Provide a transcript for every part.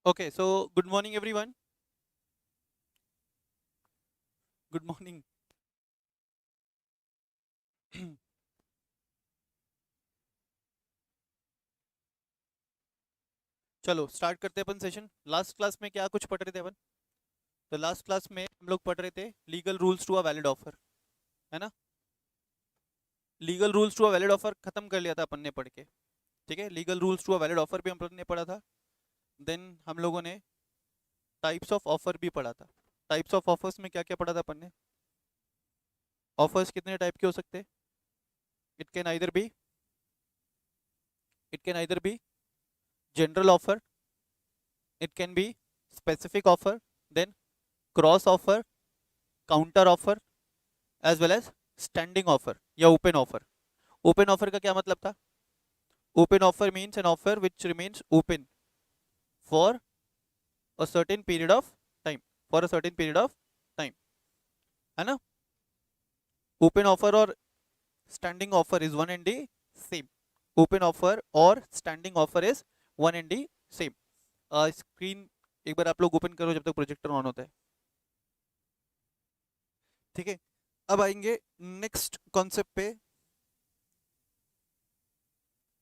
Okay, so good morning, everyone. Good morning. चलो start करते हैं अपन सेशन। लास्ट क्लास में क्या कुछ पढ़ रहे थे अपन? तो लास्ट क्लास में हम लोग पढ़ रहे थे legal rules to a valid offer, है ना? Legal rules to a valid offer खत्म कर लिया था अपन ने पढ़ के। ठीक है, legal rules to a valid offer भी हम लोग ने पढ़ा था। देन हम लोगों ने टाइप्स ऑफ ऑफर भी पढ़ा था। टाइप्स ऑफ ऑफर्स में क्या क्या पढ़ा था अपन ने? ऑफर्स कितने टाइप के हो सकते हैं? It can either be it can either be general offer, it can be specific offer, then cross offer, counter offer, as well as standing offer या ओपन ऑफर। ओपन ऑफर का क्या मतलब था? Open offer means an offer which remains open for a certain period of time, for a certain period of time, है ना? Open offer और standing offer is one and the same. Open offer और standing offer is one and the same. Screen एक बार आप लोग open करो जब तक प्रोजेक्टर ऑन होता है। ठीक है, अब आएंगे नेक्स्ट कॉन्सेप्ट पे।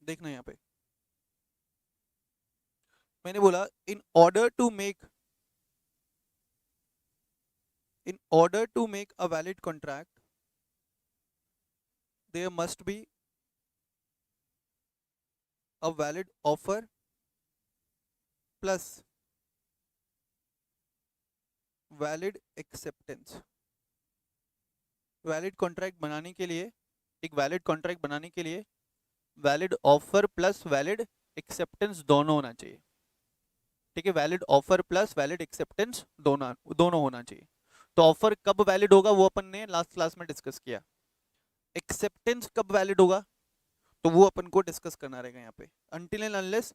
देखना यहाँ पे मैंने बोला in order to make a valid contract there must be a valid offer plus valid acceptance। Valid contract बनाने के लिए एक वैलिड कॉन्ट्रैक्ट बनाने के लिए valid offer plus valid acceptance दोनों होना चाहिए। ठीक है, valid offer plus valid acceptance दोनों दोनों होना चाहिए। तो ऑफर कब वैलिड होगा वो अपन ने लास्ट क्लास में डिस्कस किया। एक्सेप्टेंस कब वैलिड होगा तो वो अपन को डिस्कस करना रहेगा यहाँ पे। Until and unless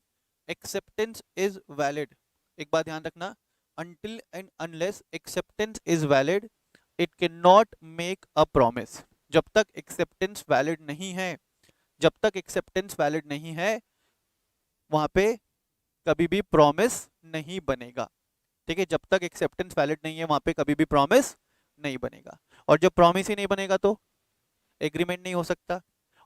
acceptance is valid, एक बात ध्यान रखना, until and unless acceptance is valid it can not make a promise. जब तक एक्सेप्टेंस वैलिड नहीं है, जब तक एक्सेप्टेंस वैलिड नहीं है वहां पे कभी भी प्रॉमिस नहीं बनेगा। ठीक है, जब तक एक्सेप्टेंस वैलिड नहीं है वहां पे कभी भी प्रॉमिस नहीं बनेगा। और जब प्रॉमिस ही नहीं बनेगा तो एग्रीमेंट नहीं हो सकता,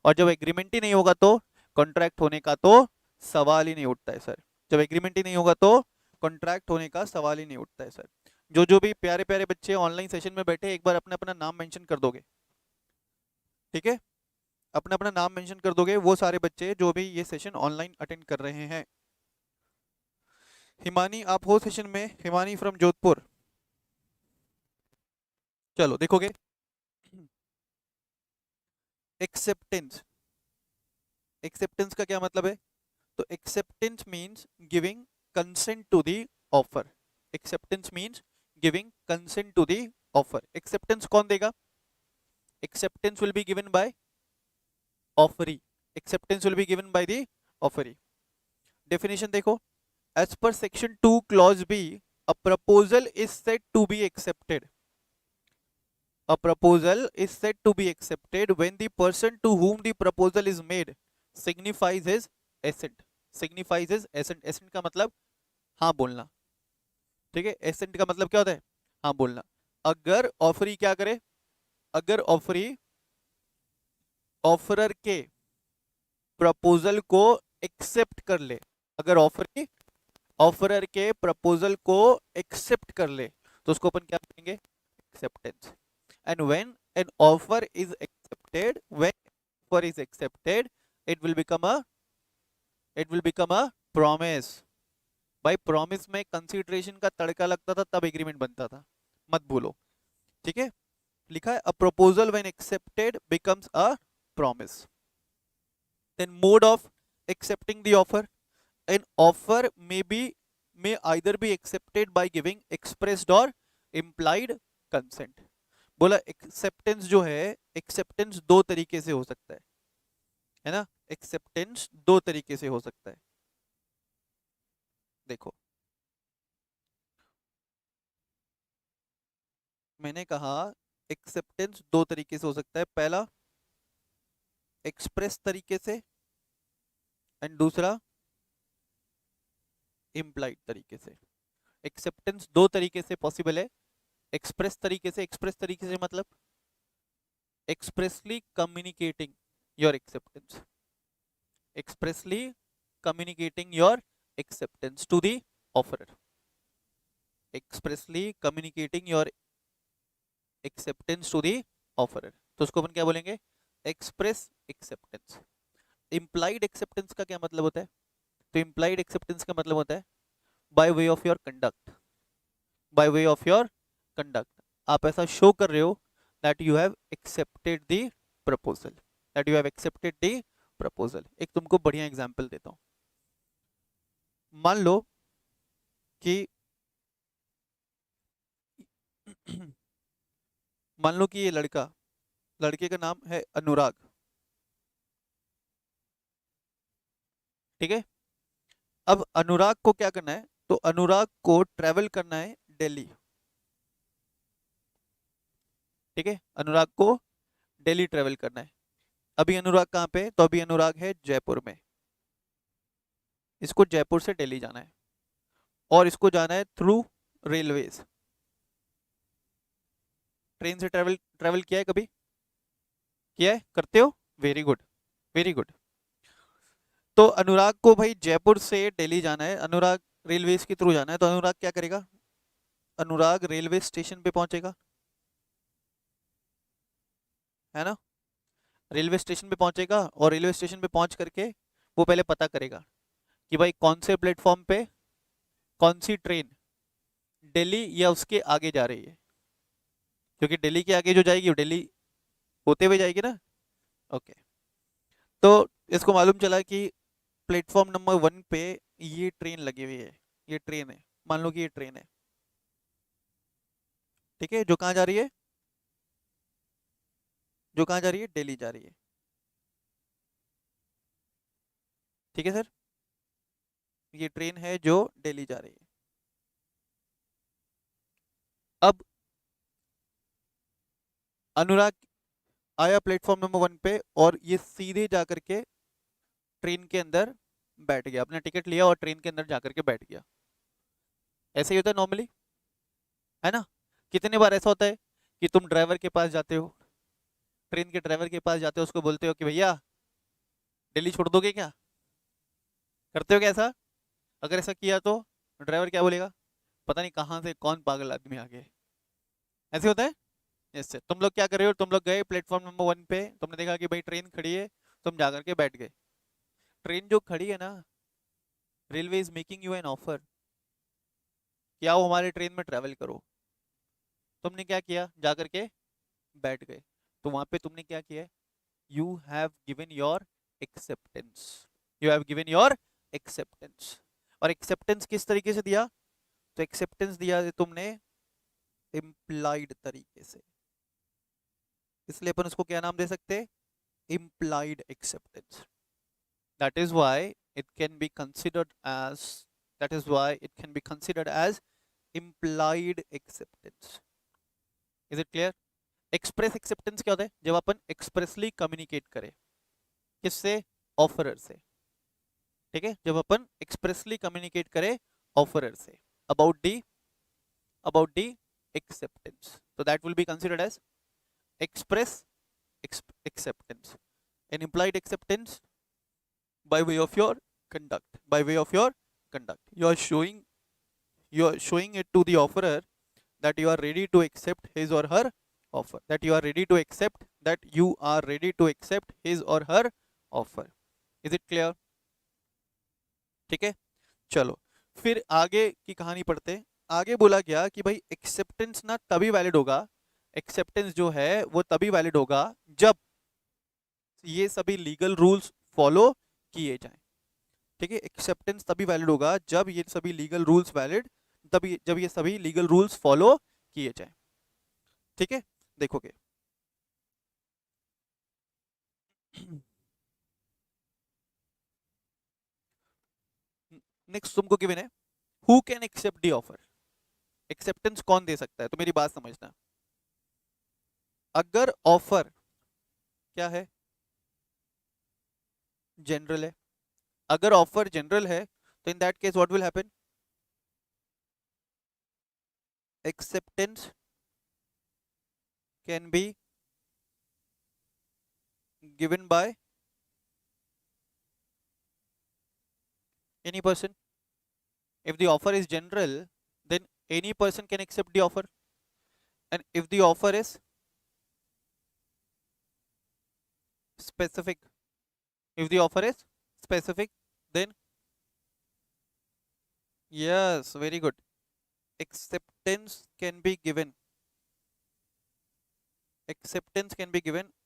और जब एग्रीमेंट ही नहीं होगा तो कॉन्ट्रैक्ट होने का तो सवाल ही नहीं उठता है सर। जब एग्रीमेंट ही नहीं होगा तो कॉन्ट्रैक्ट होने का सवाल ही नहीं उठता है सर। जो जो भी प्यारे प्यारे बच्चे ऑनलाइन सेशन में बैठे एक बार अपना अपना नाम मेंशन कर दोगे? ठीक है, अपना अपना नाम मेंशन कर दोगे वो सारे बच्चे जो भी ये सेशन ऑनलाइन अटेंड कर रहे हैं। हिमानी आप हो सेशन में? हिमानी फ्रॉम जोधपुर, चलो देखोगे। एक्सेप्टेंस, एक्सेप्टेंस का क्या मतलब है? तो acceptance means giving consent to the offer. Acceptance means giving consent to the offer. Acceptance कौन देगा? Acceptance will be given by offeree. Acceptance will be given by the offeree. Definition देखो, as per section 2 clause B a proposal is said to be accepted. A proposal is said to be accepted when the person to whom the proposal is made signifies his assent। signifies his assent, assent का मतलब हाँ बोलना। ठीक है, assent का मतलब क्या होता है? हाँ बोलना। अगर ऑफरी क्या करे, अगर ऑफरी ऑफरर के प्रपोजल को एक्सेप्ट कर ले, अगर ऑफरी ऑफरर के प्रपोजल को एक्सेप्ट कर ले तो उसको अपन क्या बोलेंगे? Acceptance. And when an offer is accepted, when offer is accepted it will become a promise. भाई प्रॉमिस में कंसीडरेशन का तड़का लगता था तब एग्रीमेंट बनता था, मत भूलो। ठीक है, लिखा है a proposal when accepted becomes a promise. Then mode of accepting the offer, an offer may either be accepted by giving expressed or implied consent। बोला एक्सेप्टेंस जो है, एक्सेप्टेंस दो तरीके से हो सकता है ना? एक्सेप्टेंस दो तरीके से हो सकता है। देखो मैंने कहा एक्सेप्टेंस दो तरीके से हो सकता है, पहला एक्सप्रेस तरीके से एंड दूसरा इम्प्लाइड तरीके से। एक्सेप्टेंस दो तरीके से पॉसिबल है, एक्सप्रेस तरीके से। एक्सप्रेस तरीके से मतलब expressly communicating your acceptance, expressly communicating your acceptance to the offerer, expressly communicating your acceptance to the offerer. तो उसको अपन क्या बोलेंगे? Express acceptance. इम्प्लाइड एक्सेप्टेंस का क्या मतलब होता है? तो इम्प्लाइड एक्सेप्टेंस का मतलब होता है by way of your conduct, by way of your conduct आप ऐसा शो कर रहे हो that you have accepted the proposal, that you have accepted the proposal. एक तुमको बढ़िया एग्जांपल देता हूं। मान लो कि मान लो कि ये लड़का, लड़के का नाम है अनुराग, ठीक है। अब अनुराग को क्या करना है? तो अनुराग को ट्रेवल करना है दिल्ली, ठीक है। अनुराग को दिल्ली ट्रेवल करना है। अभी अनुराग कहाँ पे है? तो अभी अनुराग है जयपुर में। इसको जयपुर से दिल्ली जाना है और इसको जाना है थ्रू रेलवेज। ट्रेन से ट्रेवल ट्रेवल किया है कभी? किया है? करते हो? Very good, very good. तो अनुराग को भाई जयपुर से दिल्ली जाना है, अनुराग रेलवेज के थ्रू जाना है। तो अनुराग क्या करेगा? अनुराग रेलवे स्टेशन पे पहुंचेगा, है ना। रेलवे स्टेशन पे पहुंचेगा और रेलवे स्टेशन पे पहुंच करके वो पहले पता करेगा कि भाई कौन से प्लेटफॉर्म पे कौन सी ट्रेन दिल्ली या उसके आगे जा रही है, क्योंकि दिल्ली के आगे जो जाएगी वो दिल्ली होते हुए जाएगी ना। ओके। तो इसको मालूम चला कि प्लेटफॉर्म नंबर 1 पे ये ट्रेन लगी हुई है, ये ट्रेन है, मान लो कि ये ट्रेन है, ठीक है, जो कहाँ जा रही है? जो कहाँ जा रही है? दिल्ली जा रही है, ठीक है सर। ये ट्रेन है जो दिल्ली जा रही है। अब अनुराग आया प्लेटफॉर्म नंबर 1 पे और ये सीधे जा करके ट्रेन के अंदर बैठ गया, अपना टिकट लिया और ट्रेन के अंदर जा करके बैठ गया। ऐसे ही होता है नॉर्मली, है ना। कितने बार ऐसा होता है कि तुम ड्राइवर के पास जाते हो, ट्रेन के ड्राइवर के पास जाते हो, उसको बोलते हो कि भैया दिल्ली छोड़ दोगे क्या? करते हो क्या ऐसा? अगर ऐसा किया तो ड्राइवर क्या बोलेगा? पता नहीं कहाँ से कौन पागल आदमी आ गए। ऐसे होता है। जैसे तुम लोग क्या कर रहे हो, तुम लोग गए प्लेटफॉर्म नंबर 1 पे, तुमने देखा कि भाई ट्रेन खड़ी है, तुम जा करके बैठ गए। ट्रेन जो खड़ी है ना, railway is making you an offer कि आओ हमारे ट्रेन में ट्रेवल करो। तुमने क्या किया? जा करके बैठ गए। तो वहां पे तुमने क्या किया है? You have given your acceptance, you have given your acceptance. और एक्सेप्टेंस किस तरीके से दिया? तो एक्सेप्टेंस दिया है तुमने इम्प्लाइड तरीके से, इसलिए अपन उसको क्या नाम दे सकते हैं? Implied acceptance. that is why it can be considered as that is why it can be considered as implied acceptance. is it clear? Express acceptance क्या होता है? जब अपन एक्सप्रेसली कम्युनिकेट करें, किससे? ऑफरर से, ठीक है। जब अपन एक्सप्रेसली कम्युनिकेट करें ऑफरर से अबाउट दी एक्सेप्टेंस, तो that will be considered as express acceptance. An implied acceptance by way of your conduct, by way of your conduct you are showing it to the offerer that you are ready to accept his or her offer, that you are ready to accept, that you are ready to accept his or her offer. is it clear? ठीक है, चलो फिर आगे की कहानी पढ़ते हैं। आगे बोला गया कि भाई एक्सेप्टेंस ना तभी वैलिड होगा, एक्सेप्टेंस जो है वो तभी वैलिड होगा जब ये सभी लीगल रूल्स फॉलो किए जाएं, ठीक है। एक्सेप्टेंस तभी वैलिड होगा जब ये सभी लीगल रूल्स वैलिड, तभी जब ये सभी लीगल रूल्स फॉलो किए जाएं, ठीक है। देखोगे नेक्स्ट तुमको गिवन है who can accept the offer. Acceptance कौन दे सकता है? तो मेरी बात समझना, अगर ऑफर क्या है? जनरल है। अगर ऑफर जनरल है तो in that case what will happen? acceptance can be given by any person. If the offer is general, then any person can accept the offer, and if the offer is specific, then yes, very good, acceptance can be given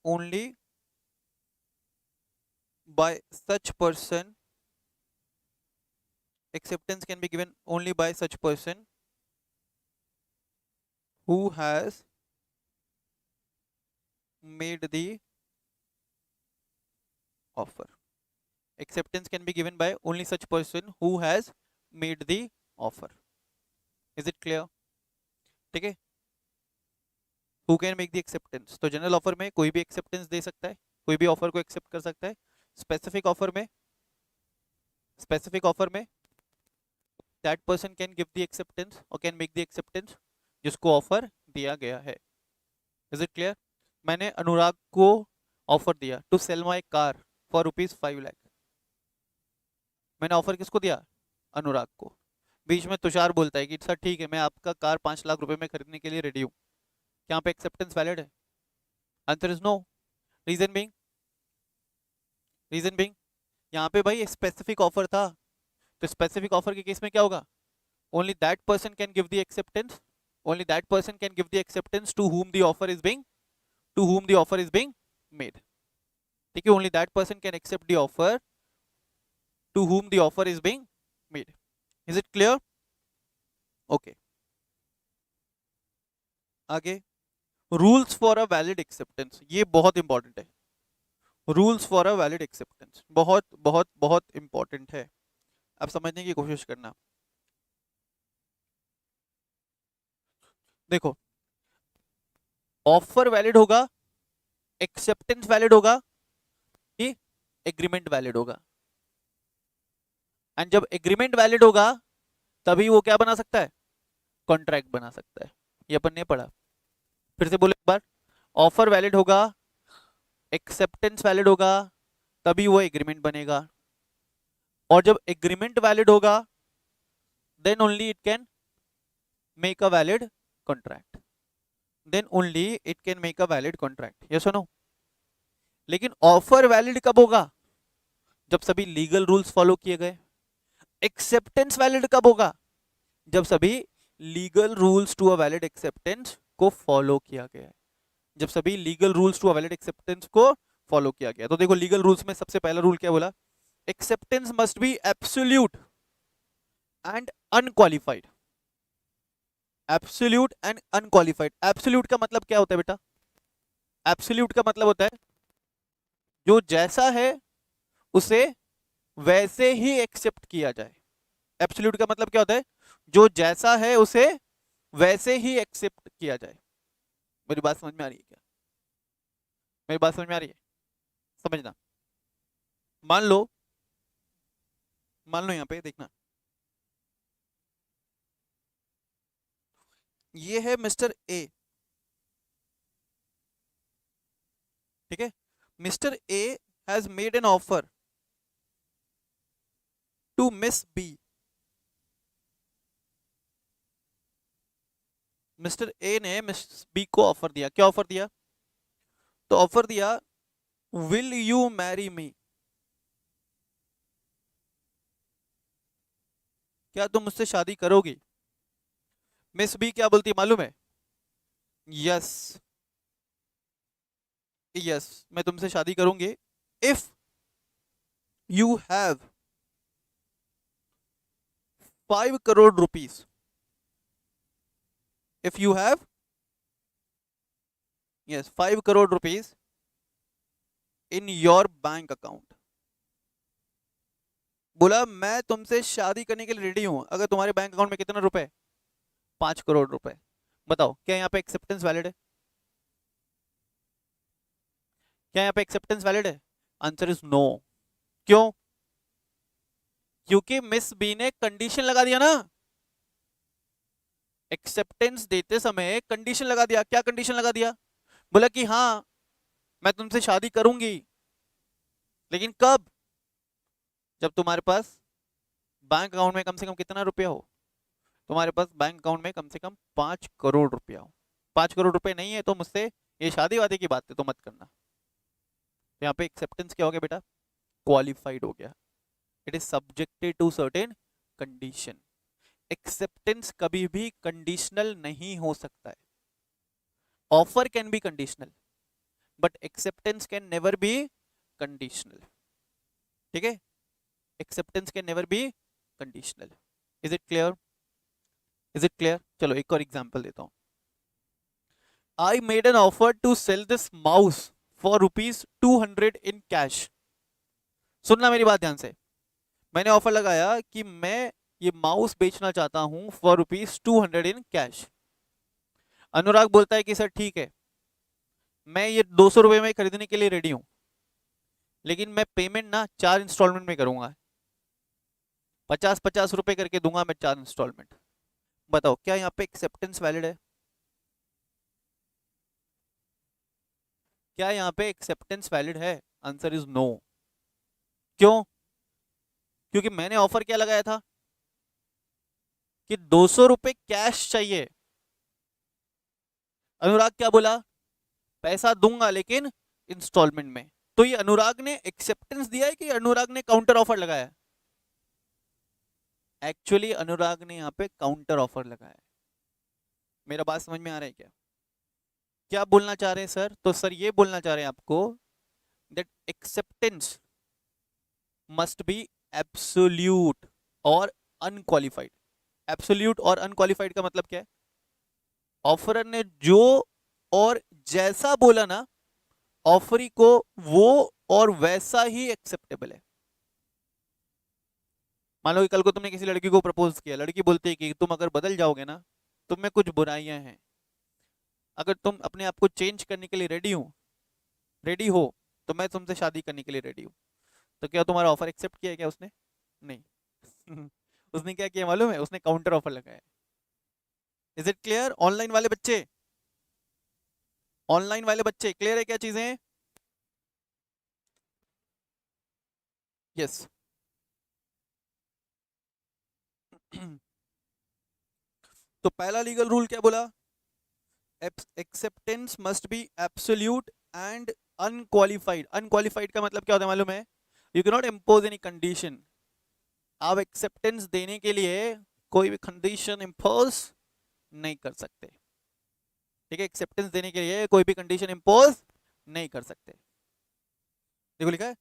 only by such person. Acceptance can be given only by such person who has made the offer. Acceptance can be given by only such person who has made the offer. Is it clear? ठीक है, who can make the acceptance? तो general offer में कोई भी acceptance दे सकता है, कोई भी ऑफर को एक्सेप्ट कर सकता है. स्पेसिफिक ऑफर में that person can give the acceptance or can make the acceptance जिसको ऑफर दिया गया है. Is it clear? मैंने अनुराग को ऑफर दिया to sell my car for ₹5 lakh. मैंने ऑफर किसको दिया? अनुराग को. बीच में तुषार बोलता है कि सर ठीक है, मैं आपका कार 5 लाख रुपए में खरीदने के लिए रेडी हूँ. यहाँ पे एक्सेप्टेंस वैलिड है? Answer is no. Reason being यहाँ पे भाई स्पेसिफिक ऑफर था, तो स्पेसिफिक ऑफर के केस में क्या होगा? Only that person can give the acceptance, to whom the offer is being made. ठीक है, only that person can accept the offer to whom the offer is being made. Is it clear? Okay. आगे, rules for a valid acceptance, ये बहुत important है. Rules for a valid acceptance बहुत बहुत बहुत important है. आप समझने की कोशिश करना. देखो, ऑफर वैलिड होगा, एक्सेप्टेंस वैलिड होगा, कि एग्रीमेंट वैलिड होगा. एंड जब एग्रीमेंट वैलिड होगा तभी वो क्या बना सकता है? कॉन्ट्रैक्ट बना सकता है. ये अपन ने पढ़ा. फिर से बोलो एक बार. ऑफर वैलिड होगा, एक्सेप्टेंस वैलिड होगा, तभी वो एग्रीमेंट बनेगा. और जब एग्रीमेंट वैलिड होगा then only it can make a valid contract. Yes और नो? लेकिन ऑफर वैलिड कब होगा? जब सभी लीगल रूल्स फॉलो किए गए. एक्सेप्टेंस वैलिड कब होगा? जब सभी legal rules to a valid acceptance को फॉलो किया गया है. जब सभी legal rules to a valid acceptance को फॉलो किया गया. तो देखो, लीगल रूल्स में सबसे पहला रूल क्या बोला? Acceptance must B absolute and unqualified. Absolute and unqualified. Absolute का मतलब क्या होता है बेटा? एब्सोल्यूट का मतलब होता है जो जैसा है उसे वैसे ही एक्सेप्ट किया जाए. एब्सोल्यूट का मतलब क्या होता है? जो जैसा है उसे वैसे ही एक्सेप्ट किया जाए. मेरी बात समझ में आ रही है क्या? मेरी बात समझ में आ रही है? समझना. मान लो यहाँ पे देखना, ये है मिस्टर ए. ठीक है, mister A has made an offer to miss B. Mister A ने मिस बी को ऑफर दिया. क्या ऑफर दिया? तो ऑफर दिया, विल यू मैरी मी? क्या तुम मुझसे शादी करोगी? मिस बी क्या बोलती है मालूम है? यस, मैं तुमसे शादी करूंगी if you have 5 crore rupees. If you have 5 crore rupees in your bank account. बोला मैं तुमसे शादी करने के लिए रेडी हूं अगर तुम्हारे बैंक अकाउंट में कितना रुपए? 5 करोड़ रुपए. बताओ, क्या यहाँ पे एक्सेप्टेंस वैलिड है? Answer is no. क्यों? क्योंकि मिस बी ने कंडीशन लगा दिया ना. एक्सेप्टेंस देते समय कंडीशन लगा दिया। क्या कंडीशन लगा दिया? बोला कि हाँ मैं तुमसे शादी करूंगी, लेकिन कब? जब तुम्हारे पास बैंक अकाउंट में कम से कम कितना रुपया हो? तुम्हारे पास बैंक अकाउंट में कम से कम 5 करोड़ रुपया हो। 5 करोड़ रुपए नहीं है तो मुझसे ये शादी वादी की बात है तो मत करना। तो यहाँ पे एक्सेप्टेंस क्या हो गया बेटा? क्वालिफाइड हो गया। It is subjected to certain condition. Acceptance कभी भी कंडीशनल नहीं हो सकता है। Offer can be conditional but acceptance can never be conditional. ठीक है, acceptance can never be conditional. Is it clear? Is it clear? चलो एक और एग्जांपल देता हूं। I made an offer to sell this mouse for ₹200 in cash. सुनना मेरी बात ध्यान से। मैंने ऑफर लगाया कि मैं ये माउस बेचना चाहता हूं फॉर ₹200 इन कैश। अनुराग बोलता है कि सर ठीक है, मैं ये 200 रुपए में खरीदने के लिए रेडी हूं, लेकिन मैं पेमेंट ना 4 इंस्टॉलमेंट में करूंगा। 50-50 रुपए करके दूंगा मैं 4 इंस्टॉलमेंट। बताओ क्या यहाँ पे एक्सेप्टेंस वैलिड है? क्या यहाँ पे एक्सेप्टेंस वैलिड है? Answer is no. क्यों? क्योंकि मैंने ऑफर क्या लगाया था कि 200 रुपए कैश चाहिए। अनुराग क्या बोला? पैसा दूंगा लेकिन इंस्टॉलमेंट में। तो ये अनुराग ने एक्सेप्टेंस दिया है कि अनुराग ने काउंटर ऑफर लगाया? एक्चुअली अनुराग ने यहाँ पे काउंटर ऑफर लगाया। मेरा बात समझ में आ रहा है क्या? क्या बोलना चाह रहे हैं सर? तो सर ये बोलना चाह रहे हैं आपको that acceptance must B absolute और अनक्वालिफाइड। एब्सोल्यूट और अनक्वालिफाइड का मतलब क्या है? ऑफरर ने जो और जैसा बोला ना, ऑफरी को वो और वैसा ही एक्सेप्टेबल है। मान लो कि कल को तुमने किसी लड़की को प्रपोज किया, लड़की बोलती है कि तुम अगर बदल जाओगे ना, तुम में कुछ बुराइयां हैं, अगर तुम अपने आप को चेंज करने के लिए रेडी हो तो मैं तुमसे शादी करने के लिए रेडी हूँ। तो क्या तुम्हारा ऑफर एक्सेप्ट किया है क्या उसने? नहीं। उसने क्या किया मालूम है? उसने काउंटर ऑफर लगाया। Is it clear? ऑनलाइन वाले बच्चे, ऑनलाइन वाले बच्चे क्लियर है क्या चीजें? यस। तो पहला लीगल रूल क्या बोला? Acceptance must B absolute and unqualified. Unqualified का मतलब क्या होता है मालूम है? You can not impose any condition. आप एक्सेप्टेंस देने के लिए कोई भी कंडीशन इम्पोज नहीं कर सकते। ठीक है, एक्सेप्टेंस देने के लिए कोई भी कंडीशन इम्पोज नहीं कर सकते। देखो लिखा है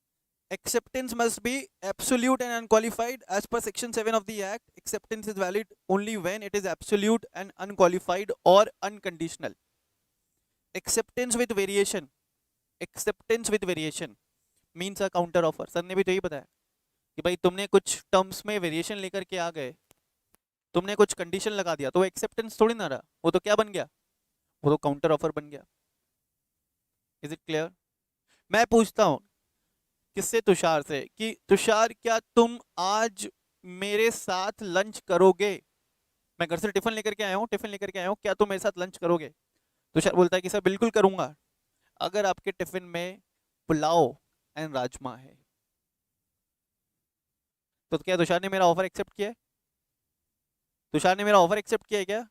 acceptance must be absolute and unqualified as per section 7 of the act. Acceptance is valid only when it is absolute and unqualified or unconditional. Acceptance with variation, acceptance with variation means a counter offer. Sir ने भी तो यही बताया कि भाई तुमने कुछ terms में वेरिएशन लेकर के आ गए, तुमने कुछ कंडीशन लगा दिया, तो वो एक्सेप्टेंस थोड़ी ना रहा, वो तो क्या बन गया? वो तो काउंटर ऑफर बन गया। Is it clear? मैं पूछता हूं किससे? तुषार से, कि तुषार क्या तुम आज मेरे साथ लंच करोगे? मैं घर से टिफिन लेकर के आया हूँ, टिफिन लेकर के आया हूँ, क्या तुम मेरे साथ लंच करोगे? तुषार बोलता है कि सर बिल्कुल करूंगा, अगर आपके टिफिन में पुलाव एंड राजमा है। तो क्या तुषार ने मेरा ऑफर एक्सेप्ट किया है? तुषार ने मेरा ऑफर एक्सेप्ट किया है क्या?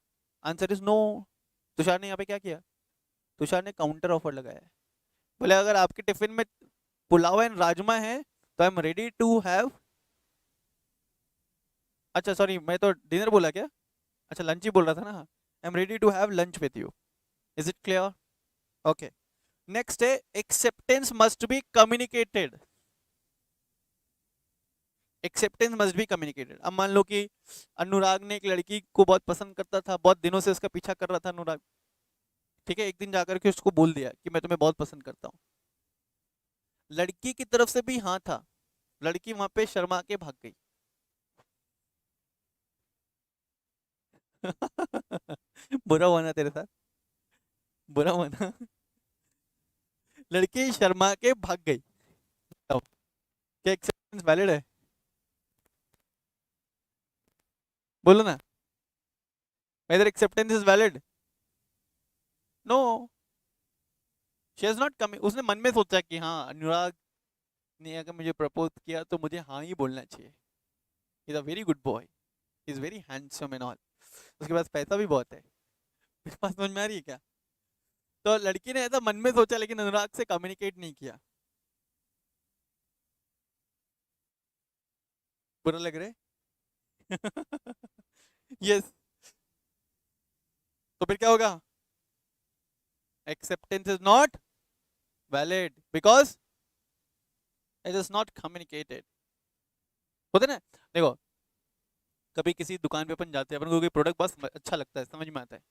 Answer is no. तुषार ने यहाँ पे क्या किया? तुषार ने काउंटर ऑफर लगाया है। बोले अगर आपके टिफिन में पुलाव एंड राजमा है तो I am ready to have, अच्छा सॉरी मैं तो डिनर बोला क्या? अच्छा लंच ही बोल रहा था ना। I am ready to have lunch with you. Is it clear? Okay. Next है acceptance must be communicated. Acceptance must be communicated. अब मान लो कि अनुराग ने एक लड़की को बहुत पसंद करता था, बहुत दिनों से उसका पीछा कर रहा था अनुराग। ठीक है, एक दिन जाकर के उसको बोल दिया कि मैं तुम्हें बहुत पसंद करता हूँ। लड़की की तरफ से भी हाँ था, लड़की वहां पे शर्मा के भाग गई। बुरा हुआ ना तेरे साथ? बुरा हुआ ना? लड़की शर्मा के भाग गई। बताओ, क्या एक्सेप्टेंस वैलिड है? बोलो ना। whether acceptance is valid? No, she has not come, उसने मन में सोचा कि हाँ अनुराग ने अगर मुझे प्रपोज किया तो मुझे हाँ ही बोलना चाहिए, he is a very good boy, he is very handsome and all, उसके पास पैसा भी बहुत है। मेरे पास समझ में आ रही है क्या? तो लड़की ने ऐसा मन में सोचा लेकिन अनुराग से कम्युनिकेट नहीं किया। बुरा लग रहा है? यस। तो फिर क्या होगा? Acceptance is not valid because it is not communicated. होता है ना, देखो कभी किसी दुकान पे अपन जाते हैं, अपन को कोई प्रोडक्ट बस अच्छा लगता है, समझ में आता है,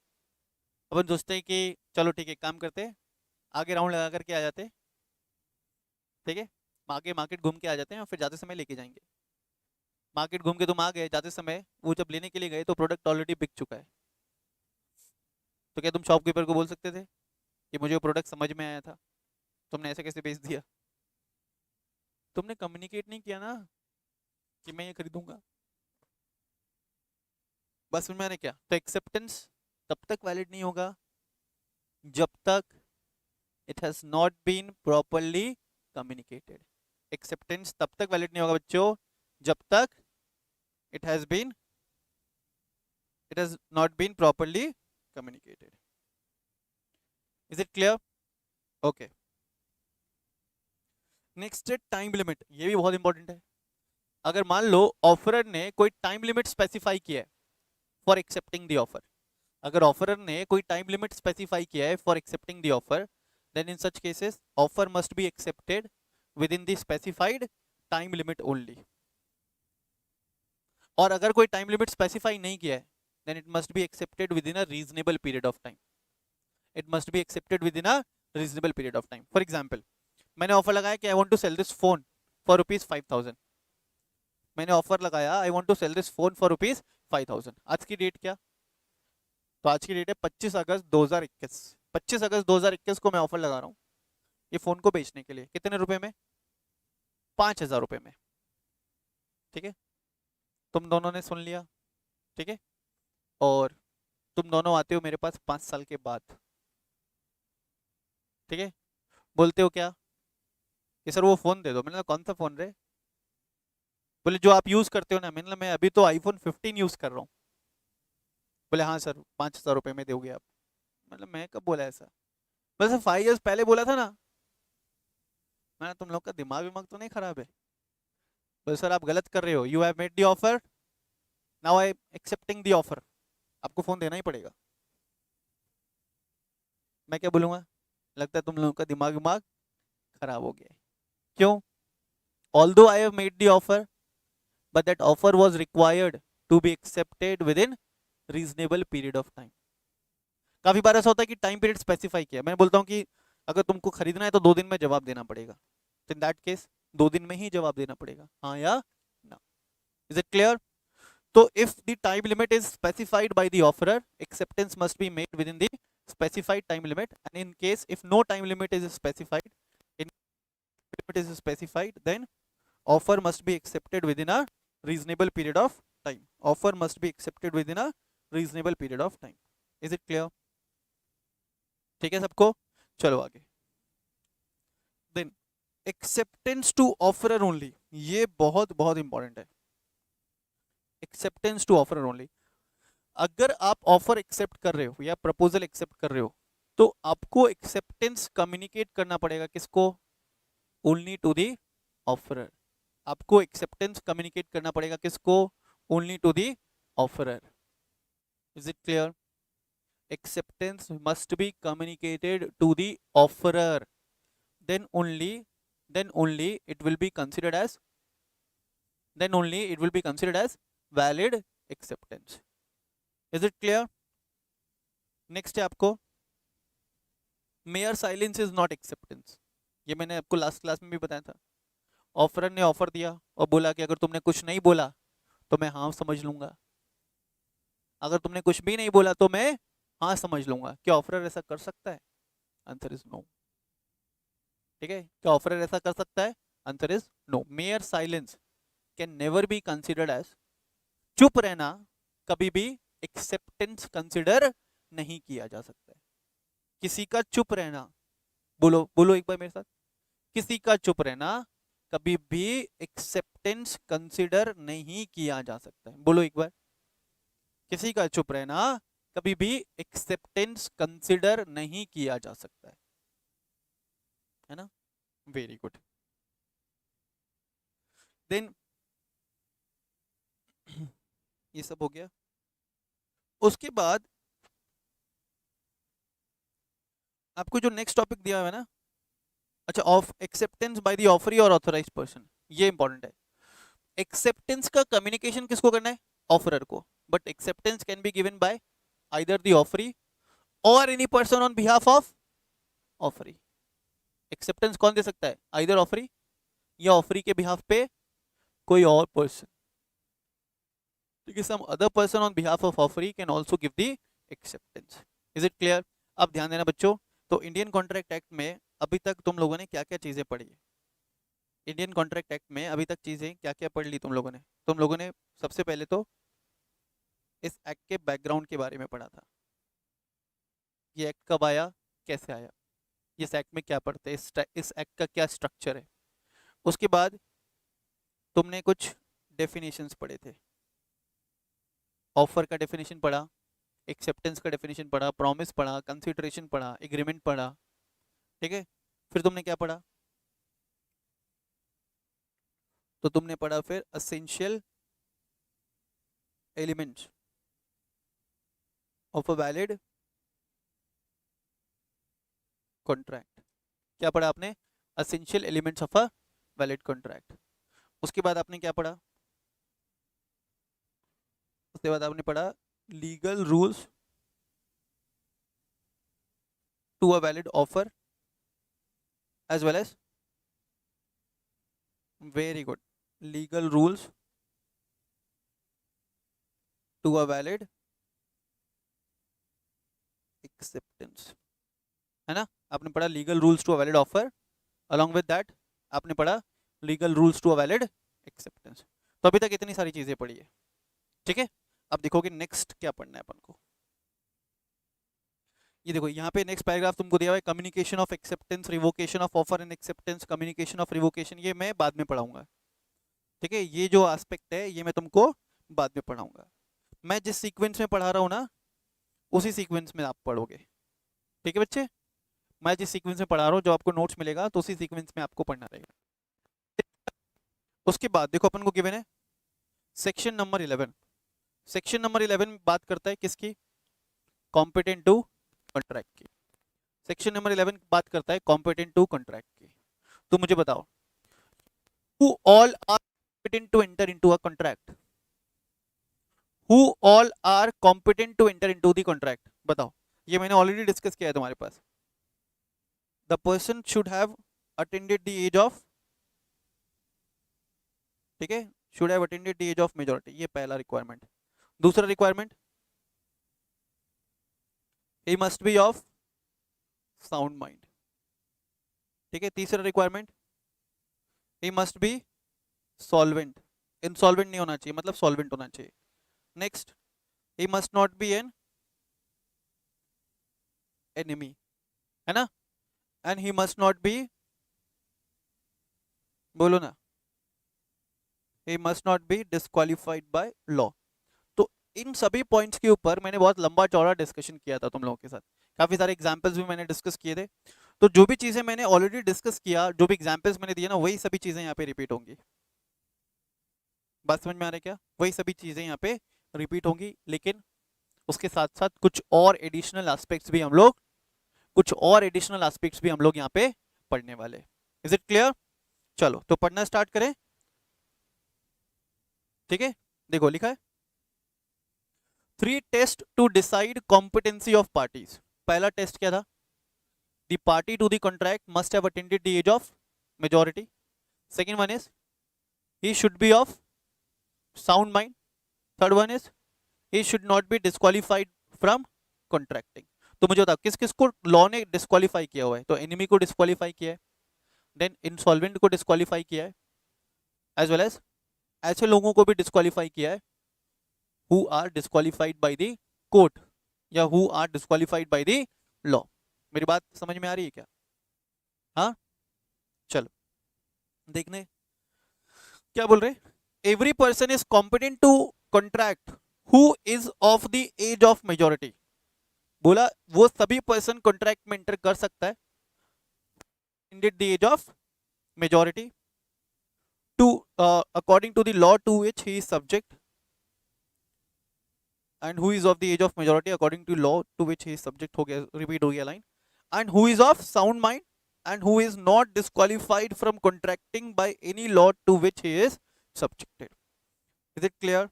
अपन सोचते हैं कि चलो ठीक है काम करते हैं, आगे राउंड लगा करके आ जाते हैं, ठीक है, आगे मार्केट घूम के आ जाते हैं और फिर जाते समय लेके जाएंगे। मार्केट घूम के तुम आ गए, जाते समय वो जब लेने के लिए गए तो प्रोडक्ट ऑलरेडी बिक चुका है, तो क्या तुम शॉपकीपर को बोल सकते थे कि मुझे वो प्रोडक्ट समझ में आया था, तुमने ऐसे कैसे बेच दिया? तुमने कम्युनिकेट नहीं किया ना कि मैं ये खरीदूंगा। बस मैंने क्या, तो एक्सेप्टेंस तब तक वैलिड नहीं होगा जब तक it has not been properly communicated. Acceptance तब तक वैलिड नहीं होगा बच्चों जब तक it has not been properly communicated. Is it clear? Okay, next है टाइम लिमिट। ये भी बहुत इंपॉर्टेंट है। अगर मान लो ऑफरर ने कोई टाइम लिमिट स्पेसिफाई किया है फॉर एक्सेप्टिंग द ऑफर, अगर ऑफरर ने कोई टाइम लिमिट स्पेसिफाई किया है for accepting the offer, then in such cases offer must be accepted within the specified time limit only. और अगर कोई टाइम लिमिट स्पेसिफाई नहीं किया है, then it must be accepted within a reasonable period of time. It must be accepted within a reasonable period of time. For example, मैंने offer लगाया कि I want to sell this phone for ₹5,000। मैंने offer लगाया I want to sell this phone for ₹5,000। आज की date क्या? तो आज की डेट है 25 अगस्त 2021। 25 अगस्त 2021 को मैं ऑफर लगा रहा हूँ ये फोन को बेचने के लिए। कितने रुपए में? 5,000 रुपए में। ठीक है, तुम दोनों ने सुन लिया, ठीक है, और तुम दोनों आते हो मेरे पास 5 साल के बाद, ठीक है, बोलते हो क्या कि सर वो फोन दे दो। मैंने कहा कौन सा फोन रे? बोले जो आप यूज करते हो ना। मैंने कहा मैं अभी तो आईफोन 15 यूज कर रहा हूँ। बोले हाँ सर 5,000 रुपए में दोगे आप। मतलब मैं कब बोला ऐसा? बस 5 इयर्स पहले बोला था ना। मैं तुम लोग का दिमाग विमाग तो नहीं खराब है? बोले सर आप गलत कर रहे हो, you have made the offer, now I accepting the offer, आपको फोन देना ही पड़ेगा। मैं क्या बोलूंगा? लगता है तुम लोगों का दिमाग विमाग खराब हो गया है। क्यों? Although I have made the offer but that offer was required to be accepted within reasonable period of time। काफी बार ऐसा होता है कि टाइम पीरियड स्पेसिफाई किया, मैं बोलता हूँ कि अगर तुमको खरीदना है तो 2 दिन में जवाब देना पड़ेगा, तो इन दैट केस 2 दिन में ही जवाब देना पड़ेगा, हाँ या ना। Is it clear? तो if the time limit is specified by the offeror, acceptance must be made within the specified time limit, and in case if no time limit is specified, then offer must be accepted within a reasonable period of time। offer must be accepted within a reasonable period of time। is it clear? ठीक है सबको? चलो आगे। Then acceptance to offerer only, ये बहुत बहुत important है। Acceptance to offerer only, अगर आप ऑफर एक्सेप्ट कर रहे हो या प्रपोजल एक्सेप्ट कर रहे हो तो आपको एक्सेप्टेंस कम्युनिकेट करना पड़ेगा। किसको? Only to the offerer. आपको एक्सेप्टेंस कम्युनिकेट करना पड़ेगा। किसको? Only to the offerer. Is it clear? acceptance must be communicated to the offerer, then only it will be considered as valid acceptance। is it clear? next है आपको mere silence is not acceptance। ये मैंने आपको last class में भी बताया था। Offeror ने ऑफर दिया और बोला कि अगर तुमने कुछ नहीं बोला तो मैं हाँ समझ लूंगा, अगर तुमने कुछ भी नहीं बोला तो मैं हाँ समझ लूंगा। क्या ऑफरर ऐसा कर सकता है? Answer is no. ठीक है, क्या ऑफरर ऐसा कर सकता है? Answer is no. Mere silence can never be considered as, चुप रहना कभी भी एक्सेप्टेंस कंसिडर नहीं किया जा सकता है। किसी का चुप रहना, बोलो बोलो एक बार मेरे साथ, किसी का चुप रहना कभी भी एक्सेप्टेंस कंसिडर नहीं किया जा सकता है। बोलो एक बार, किसी का चुप रहना कभी भी एक्सेप्टेंस कंसिडर नहीं किया जा सकता है ना। Very good. देन ये सब हो गया। उसके बाद आपको जो नेक्स्ट टॉपिक दिया हुआ है ना, अच्छा, of acceptance by the offeree और ऑथराइज्ड पर्सन, ये इंपॉर्टेंट है। एक्सेप्टेंस का कम्युनिकेशन किसको करना है? ऑफरर को। But acceptance can be given by either the offeree और any person on behalf of offeree. Acceptance कौन दे सकता है? आइदर ऑफरी या ऑफरी के बिहाफ पे कोई और पर्सन, ठीक है। Some other person on behalf of offeree can also give the acceptance. Is it clear? अब ध्यान देना बच्चों, तो इंडियन कॉन्ट्रैक्ट एक्ट में अभी तक तुम लोगों ने क्या क्या चीजें पढ़ी है? इंडियन कॉन्ट्रैक्ट एक्ट में अभी तक चीजें क्या क्या पढ़ ली तुम लोगों ने? तुम लोगों ने सबसे पहले तो इस एक्ट के बैकग्राउंड के बारे में पढ़ा था। ये एक्ट कब आया, कैसे आया, इस एक्ट में क्या पढ़ते हैं, इस एक्ट का क्या स्ट्रक्चर है। उसके बाद तुमने कुछ डेफिनेशंस पढ़े थे। ऑफर का डेफिनेशन पढ़ा, एक्सेप्टेंस का डेफिनेशन पढ़ा, प्रॉमिस पढ़ा, कंसिडरेशन पढ़ा, एग्रीमेंट पढ़ा, ठीक है। फिर तुमने क्या पढ़ा? तो तुमने पढ़ा फिर essential elements of a valid contract. क्या पढ़ा आपने? Essential elements of a valid contract. उसके बाद आपने क्या पढ़ा? उसके बाद आपने पढ़ा legal rules to a valid offer as well as, very good, legal rules to a valid acceptance, है ना। आपने पढ़ा legal rules to a valid offer, along with that आपने पढ़ा legal rules to a valid acceptance. तो अभी तक इतनी सारी चीजें पढ़ी है, ठीक है। अब देखोगे नेक्स्ट क्या पढ़ना है अपन को। ये देखो यहाँ पे नेक्स्ट पैराग्राफ तुमको दिया हुआ है, communication of acceptance, revocation of offer and acceptance, communication of revocation. ये मैं बाद में पढ़ाऊंगा, ठीक है। ये जो एस्पेक्ट है ये मैं तुमको बाद में पढ़ाऊंगा। मैं जिस सीक्वेंस में पढ़ा रहा हूँ ना, उसी सीक्वेंस में आप पढ़ोगे, ठीक है बच्चे। मैं जिस सीक्वेंस में पढ़ा रहा हूँ, जो आपको नोट्स मिलेगा, तो उसी सीक्वेंस में आपको पढ़ना रहेगा। उसके बाद देखो अपन को गिवन है सेक्शन नंबर 11। सेक्शन नंबर 11 बात करता है किसकी? कॉम्पिटेंट टू कॉन्ट्रैक्ट की। सेक्शन नंबर 11 बात करता है कॉम्पिटेंट टू कॉन्ट्रैक्ट की। तो मुझे बताओ, who all are competent to enter into a contract? who all are competent to enter into the contract? बताओ, ये मैंने ऑलरेडी डिस्कस किया है तुम्हारे पास। the person should have attained the age of, ठीक है, should have attained the age of majority, ये पहला रिक्वायरमेंट। दूसरा requirement, he must be of sound mind, ठीक है। तीसरा requirement, he must be solvent, insolvent नहीं होना चाहिए, मतलब solvent होना चाहिए। Next, he must not be an enemy, है ना। and he must not be, बोलो ना, he must not be disqualified by law। तो इन सभी पॉइंट्स के ऊपर मैंने बहुत लंबा चौड़ा डिस्कशन किया था तुम लोगों के साथ, काफी सारे एग्जांपल्स भी मैंने डिस्कस किए थे। तो जो भी चीजें मैंने ऑलरेडी डिस्कस किया, जो भी एग्जांपल्स मैंने दिए ना, वही सभी चीजें यहाँ पे रिपीट होंगी। बात समझ में आ रहा है क्या? वही सभी चीजें यहाँ पे रिपीट होंगी, लेकिन उसके साथ साथ कुछ और एडिशनल एस्पेक्ट्स भी हम लोग, कुछ और एडिशनल एस्पेक्ट्स भी हम लोग यहाँ पे पढ़ने वाले। Is it clear? चलो तो पढ़ना स्टार्ट करें, ठीक है। देखो लिखा है 3 test to decide competency of parties. पहला टेस्ट क्या था? The party to the contract must have attended the age of majority. Second one is he should be of sound mind. Third one is he should not be disqualified from contracting. तो मुझे बताओ किस किस को law ने disqualify किया हुआ है? तो एनिमी को डिस्क्वालीफाई किया है, देन इंसॉल्वेंट को डिस्क्वालीफाई किया है, एज वेल एज ऐसे लोगों को भी डिस्क्वालीफाई किया है who are disqualified by the court या who are disqualified by the law। मेरी बात समझ में आ रही है क्या? हाँ, चलो देखने क्या बोल रहे। Every person is competent to contract who is of the age of majority. बोला वो सभी पर्सन कॉन्ट्रैक्ट में एंटर कर सकता है indeed the age of majority to according to the law to which he is subject and who is of the age of majority according to law to which he is subject. हो गया, repeat हो गया line. And who is of sound mind and who is not disqualified from contracting by any law to which he is subjected। Is it clear?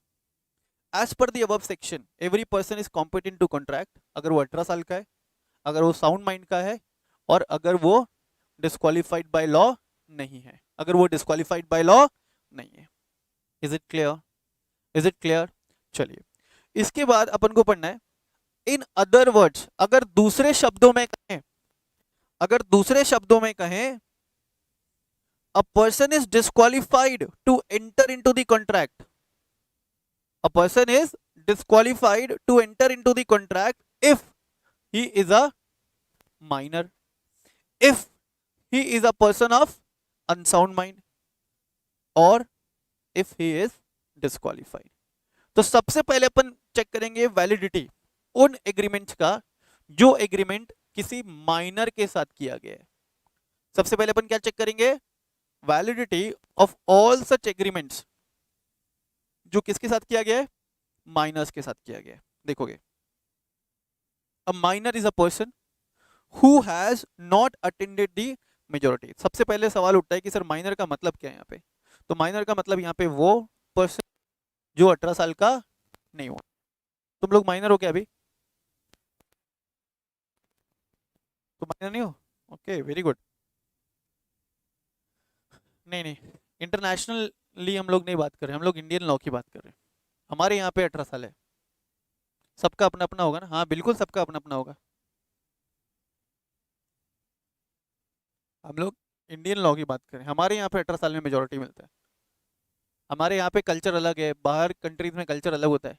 As per the above section, every person is competent to contract अगर वो 18 साल का है, अगर वो sound mind का है, और अगर वो डिस्क्वालिफाइड बाय लॉ नहीं है, अगर वो डिस्क्वालिफाइड बाय लॉ नहीं है। Is it clear? Is it clear? चलिए इसके बाद अपन को पढ़ना है इन अदर वर्ड्स। अगर दूसरे शब्दों में कहें, अगर दूसरे शब्दों में कहें, a person is disqualified to enter into the contract. A person is disqualified to enter into the contract if he is a minor, if he is a person of unsound mind, और if he is disqualified. तो सबसे पहले अपन check करेंगे validity उन agreements का जो agreement किसी माइनर के साथ किया गया है। सबसे पहले अपन क्या चेक करेंगे? Validity of all such agreements जो किसके साथ किया गया है? माइनर्स के साथ किया गया है। देखोगे, a minor is a person who has not attended the majority. सबसे पहले सवाल उठता है कि सर माइनर का मतलब क्या है यहाँ पे? तो माइनर का मतलब यहाँ पे वो पर्सन जो 18 साल का नहीं हुआ। तुम लोग माइनर हो क्या अभी? तो माइनर नहीं हो? Okay, very good. नहीं नहीं, इंटरनेशनली हम लोग नहीं बात कर रहे, हम लोग इंडियन लॉ की बात कर रहे हैं। हमारे यहाँ पे 18 साल है। सबका अपना अपना होगा ना? हाँ बिल्कुल, सबका अपना अपना होगा। हम लोग इंडियन लॉ की बात करें, हमारे यहाँ पे 18 साल में मेजोरिटी मिलता है। हमारे यहाँ पे कल्चर अलग है, बाहर कंट्रीज में कल्चर अलग होता है।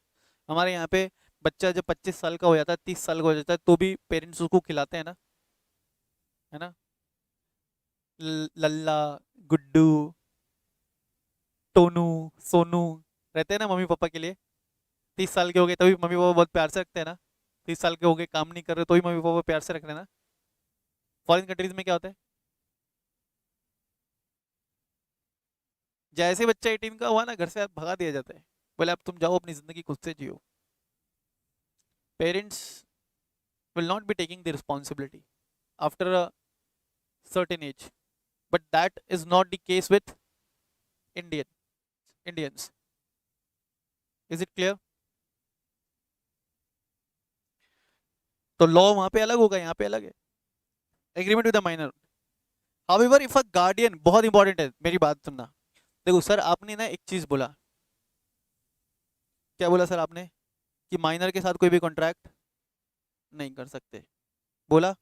हमारे यहाँ पे बच्चा जब 25 साल का हो जाता है, 30 साल का हो जाता है, तो भी पेरेंट्स उसको खिलाते हैं ना, है ना? लल्ला, गुड्डू, टोनू, सोनू रहते हैं ना मम्मी पापा के लिए। 30 साल के हो गए तभी मम्मी पापा बहुत प्यार से रखते हैं ना। 30 साल के हो गए, काम नहीं कर रहे तो ही मम्मी पापा प्यार से रख रहे हैं ना। फॉरेन कंट्रीज में क्या होता है? जैसे बच्चा 18 का हुआ ना, घर से भगा दिया जाता है, बोले अब तुम जाओ अपनी जिंदगी खुद से जियो। Parents will not be taking the responsibility after a certain age, but that is not the case with Indians। is it clear? तो लॉ वहां पे अलग होगा, यहाँ पे अलग है। Agreement with the minor. However if a guardian, बहुत इंपॉर्टेंट है मेरी बात सुनना। देखो सर, आपने ना एक चीज बोला, क्या बोला सर आपने? कि माइनर के साथ कोई भी कॉन्ट्रैक्ट नहीं कर सकते, बोला।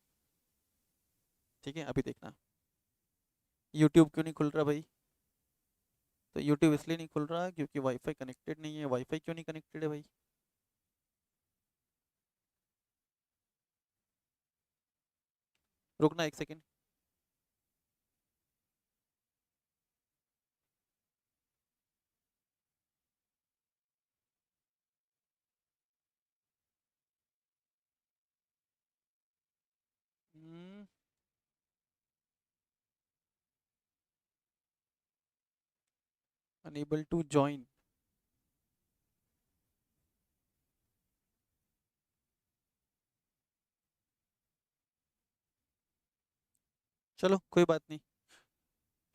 ठीक है, अभी देखना यूट्यूब क्यों नहीं खुल रहा भाई? तो यूट्यूब इसलिए नहीं खुल रहा क्योंकि वाईफाई कनेक्टेड नहीं है। वाईफाई क्यों नहीं कनेक्टेड है भाई? रुकना एक सेकेंड। Unable to join. चलो कोई बात नहीं।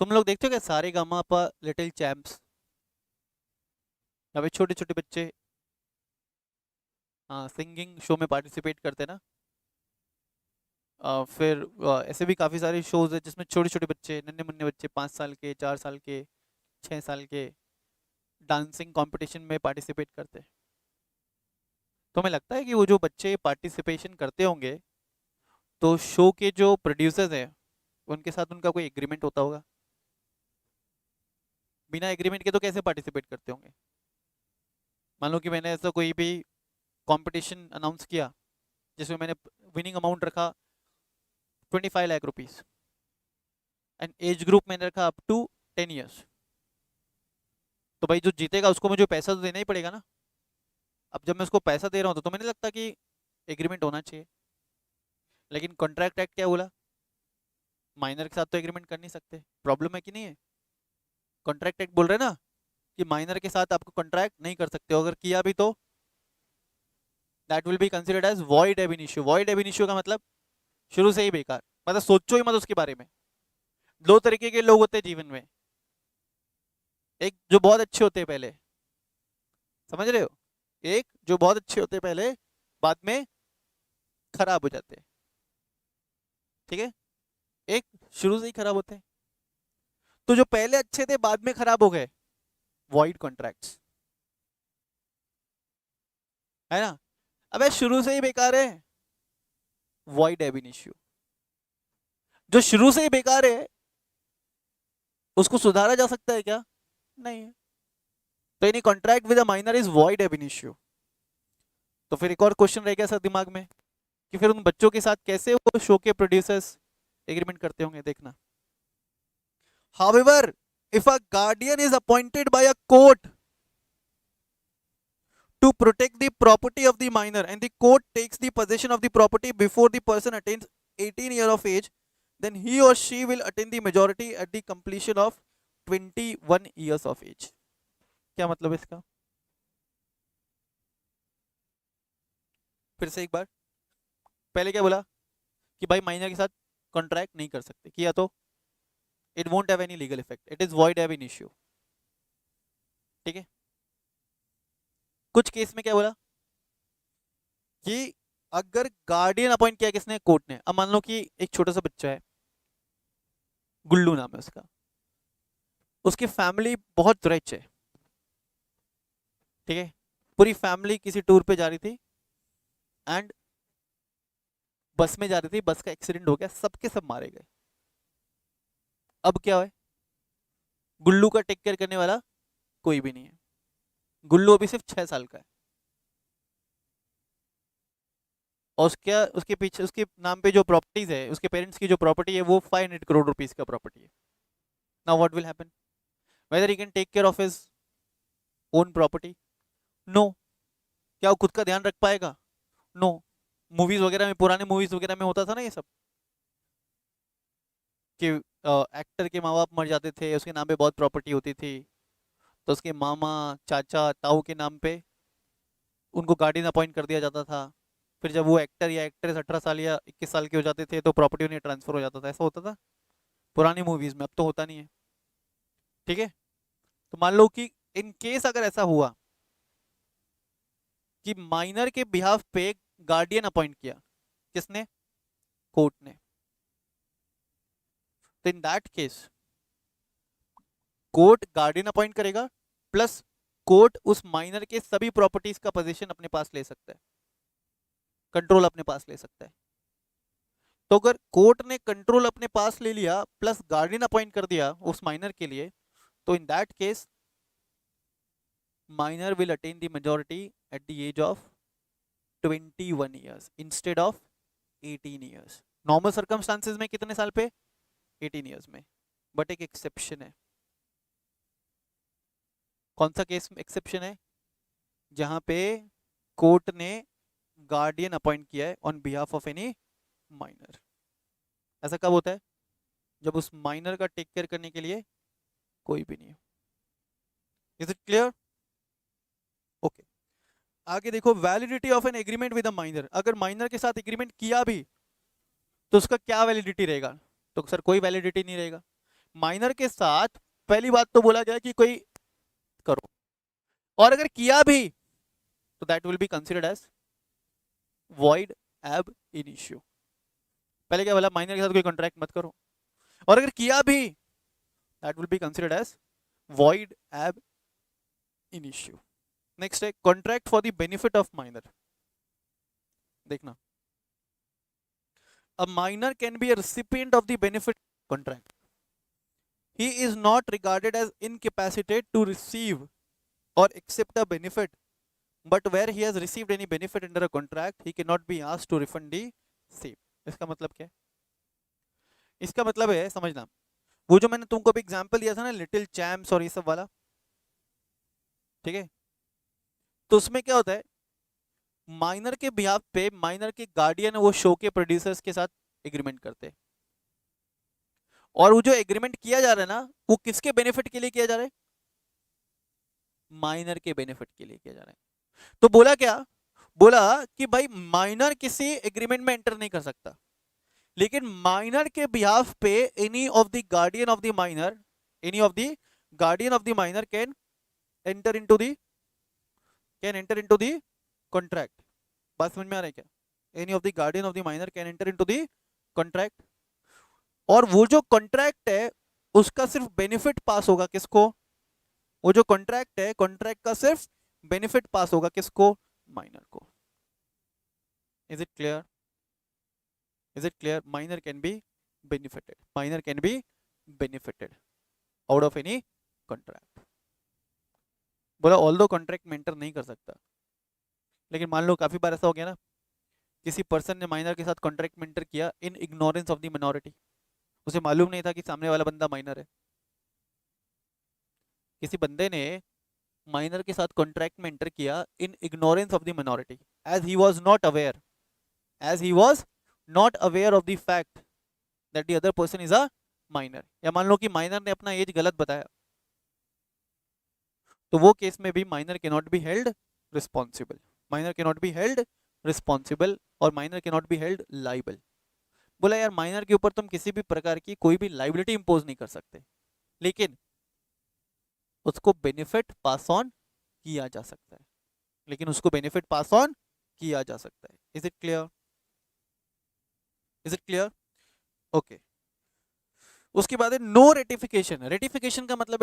तुम लोग देखते हो क्या सारे गामा पा लिटिल चैम्प्स? अभी छोटे छोटे बच्चे हाँ सिंगिंग शो में पार्टिसिपेट करते हैं ना। फिर ऐसे भी काफ़ी सारे शोज है जिसमें छोटे छोटे बच्चे, नन्हे मुन्ने बच्चे, 5 साल के, 4 साल के, 6 साल के, डांसिंग कंपटीशन में पार्टिसिपेट करते हैं। तो हमें लगता है कि वो जो बच्चे पार्टिसिपेशन करते होंगे, तो शो के जो प्रोड्यूसर्स हैं उनके साथ उनका कोई एग्रीमेंट होता होगा। बिना एग्रीमेंट के तो कैसे पार्टिसिपेट करते होंगे? मान लो कि मैंने ऐसा कोई भी कंपटीशन अनाउंस किया जिसमें मैंने विनिंग अमाउंट रखा 25 lakh rupees and age group मैंने रखा अप टू 10 ईयर्स। तो भाई जो जीतेगा उसको मुझे पैसा तो देना ही पड़ेगा ना। अब जब मैं उसको पैसा दे रहा हूँ तो मुझे नहीं लगता कि एग्रीमेंट होना चाहिए। लेकिन कॉन्ट्रैक्ट एक्ट क्या बोला, माइनर के साथ तो एग्रीमेंट कर नहीं सकते। प्रॉब्लम है कि नहीं है? कॉन्ट्रैक्ट एक्ट बोल रहे हैं ना कि माइनर के साथ आपको कॉन्ट्रैक्ट नहीं कर सकते हो, अगर किया भी तो that will be considered as void ab initio. Void ab initio का मतलब शुरू से ही बेकार, मतलब सोचो ही मत उसके बारे में। दो तरीके के लोग होते हैं जीवन में, एक जो बहुत अच्छे होते हैं पहले, समझ रहे हो, एक जो बहुत अच्छे होते हैं पहले बाद में खराब हो जाते हैं, ठीक है, एक शुरू से ही खराब होते हैं। तो जो पहले अच्छे थे बाद में खराब हो गए, वॉइड कॉन्ट्रैक्ट्स, है ना। अबे शुरू से ही बेकार है, वॉइड एब इनिशियो। जो शुरू से ही बेकार है उसको सुधारा जा सकता है क्या? नहीं है। तो any contract with a minor is void ab initio. तो फिर एक और क्वेश्चन रह गया सर दिमाग में कि फिर उन बच्चों के साथ कैसे वो शो के प्रोड्यूसर्स एग्रीमेंट करते होंगे, देखना। However, if a guardian is appointed by a court to protect the property of the minor and the court takes the possession of the property before the person attains 18 years of age, then he or she will attain the majority at the completion of 21 years of age. क्या मतलब इसका? फिर से एक बार, पहले क्या बोला कि भाई माइनर के साथ कॉन्ट्रैक्ट नहीं कर सकते, किया तो it won't have any legal effect, it is void ab initio, ठीक है। कुछ केस में क्या बोला कि अगर गार्डियन अपॉइंट किया किसने, कोर्ट ने। अब मान लो कि एक छोटा सा बच्चा है, गुल्लू नाम है उसका, उसकी फैमिली बहुत रिच है, ठीक है, पूरी फैमिली किसी टूर पे जा रही थी एंड बस में जा रही थी, बस का एक्सीडेंट हो गया, सबके सब मारे गए। अब क्या है, गुल्लू का टेक केयर करने वाला कोई भी नहीं है, गुल्लू अभी सिर्फ 6 साल का है, और उसके पीछे उसके नाम पे जो प्रॉपर्टीज है, उसके पेरेंट्स की जो प्रॉपर्टी है वो 500 करोड़ रुपीस का प्रॉपर्टी है। Now what will happen, whether he can take care of his own property? No. क्या वो खुद का ध्यान रख पाएगा? नो। मूवीज वगैरह में, पुराने मूवीज वगैरह में होता था ना ये सब कि एक्टर के माँ बाप मर जाते थे, उसके नाम पे बहुत प्रॉपर्टी होती थी, तो उसके मामा चाचा ताऊ के नाम पे उनको गार्डियन अपॉइंट कर दिया जाता था। फिर जब वो एक्टर या एक्ट्रेस 18 साल या 21 साल के हो जाते थे तो प्रॉपर्टी उन्हें ट्रांसफर हो जाता था, ऐसा होता था पुरानी मूवीज में, अब तो होता नहीं है, ठीक है। तो मान लो कि इन केस अगर ऐसा हुआ कि माइनर के बिहाफ पे गार्डियन अपॉइंट किया किसने, कोर्ट ने, तो in that case court guardian appoint करेगा प्लस कोर्ट उस माइनर के सभी प्रॉपर्टीज का पोजीशन अपने पास ले सकता है, कंट्रोल अपने पास ले सकता है। तो अगर कोर्ट ने कंट्रोल अपने पास ले लिया प्लस गार्डियन अपॉइंट कर दिया उस माइनर के लिए, तो in that case minor will attain the majority at the age of 21 years instead of 18 years। Normal circumstances में कितने साल पे, 18 years में, बट एक एक्सेप्शन है। कौन सा केस एक्सेप्शन है? जहां पे कोर्ट ने गार्डियन अपॉइंट किया है on behalf of any minor. ऐसा कब होता है? जब उस माइनर का टेक केयर करने के लिए कोई भी नहीं है। Is it clear? ओके, आगे देखो, validity of an agreement with a minor. अगर माइनर के साथ एग्रीमेंट किया भी तो उसका क्या वैलिडिटी रहेगा? तो सर कोई वैलिडिटी नहीं रहेगा। माइनर के साथ पहली बात तो बोला गया कि कोई करो, और अगर किया भी तो that will be considered as void ab initio. पहले क्या बोला, माइनर के साथ कोई कॉन्ट्रैक्ट मत करो, और अगर किया भी that will be considered as void ab initio. Next है contract for the benefit of minor. देखना, a minor can be a recipient of the benefit contract. He is not regarded as incapacitated to receive or accept a benefit but where he has received any benefit under a contract, he cannot be asked to refund the same. इसका मतलब क्या है? इसका मतलब है, समझना, वो जो मैंने तुमको अभी एग्जांपल दिया था ना, लिटिल चैम्प्स और ये सब वाला, ठीक है, तो उसमें क्या होता है, माइनर के बिहाफ पे माइनर के गार्डियन वो शो के प्रोड्यूसर्स के साथ एग्रीमेंट करते हैं, और वो जो एग्रीमेंट किया जा रहा है ना, वो किसके बेनिफिट के लिए किया जा रहा है? माइनर के बेनिफिट के लिए किया जा रहा है। तो बोला क्या, बोला कि भाई माइनर किसी एग्रीमेंट में एंटर नहीं कर सकता, लेकिन माइनर के बिहाफ पे any of the guardian of the minor, any of the guardian of the minor can enter into the, can enter into the contract. बात समझ में आ रहा है क्या? Any of the guardian of the minor can enter into the contract, और वो जो contract है उसका सिर्फ बेनिफिट पास होगा किसको? वो जो कॉन्ट्रैक्ट है, कॉन्ट्रैक्ट का सिर्फ बेनिफिट पास होगा किसको? माइनर को। Is it clear? Is it clear? Minor can be benefited, minor can be benefited out of any contract. बोला ऑल्दो कॉन्ट्रैक्ट में एंटर नहीं कर सकता, लेकिन मान लो काफी बार ऐसा हो गया ना, किसी पर्सन ने माइनर के साथ कॉन्ट्रैक्ट में एंटर किया in ignorance of the minority, उसे मालूम नहीं था कि सामने वाला बंदा माइनर है। किसी बंदे ने माइनर के साथ कॉन्ट्रैक्ट में एंटर किया in ignorance of the minority, as he was not aware, as he was not aware of the fact that the other person is a minor. या मान लो कि माइनर ने अपना एज गलत बताया, तो वो केस में भी minor can not be held responsible, minor can not be held responsible, और minor can not be held liable. बोला यार माइनर के ऊपर तुम किसी भी प्रकार की कोई भी लाइबिलिटी इंपोज नहीं कर सकते, लेकिन उसको बेनिफिट पास ऑन किया जा सकता है, लेकिन उसको बेनिफिट पास ऑन किया जा सकता है। Is it clear? Is it clear? Okay. उसके बाद है नो रेटिफिकेशन। रेटिफिकेशन का मतलब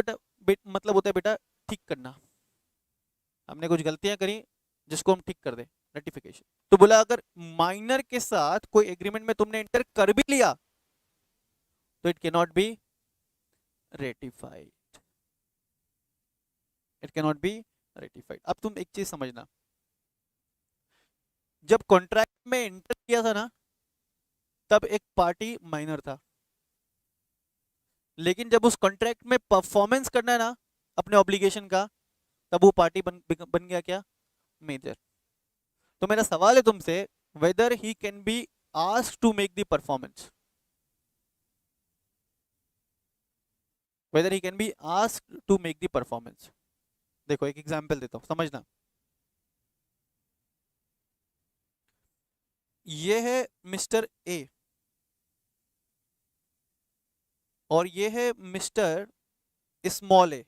मतलब होता है बेटा ठीक करना, हमने कुछ गलतियां करी जिसको हम ठीक कर दें, रेटिफिकेशन। तो बोला अगर माइनर के साथ कोई एग्रीमेंट में तुमने एंटर कर भी लिया तो it can not be ratified, it can not be ratified. अब तुम एक चीज समझना, जब कॉन्ट्रैक्ट में एंटर किया था ना, तब एक पार्टी माइनर था, लेकिन जब उस कॉन्ट्रैक्ट में परफॉर्मेंस करना है ना अपने ऑब्लिगेशन का, तब वो पार्टी बन गया क्या? मेजर। तो मेरा सवाल है तुमसे, whether he can be asked to make the performance, whether he can be asked to make the performance. देखो एक एग्जांपल देता हूं, समझना। ये है मिस्टर ए और ये है मिस्टर स्मॉल ए।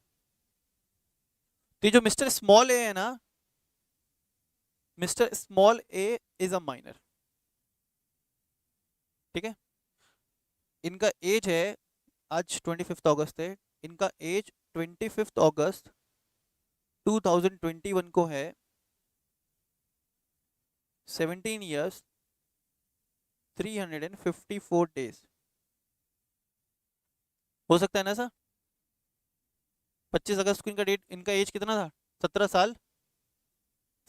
तो ये जो मिस्टर स्मॉल ए है ना, mister small A is a minor, ठीक है। इनका एज है, आज 25 अगस्त है, इनका एज 25 अगस्त 2021 को है 17 ईयर्स 354 डेज। हो सकता है ना सर? 25 अगस्त को इनका डेट, इनका एज कितना था? 17 साल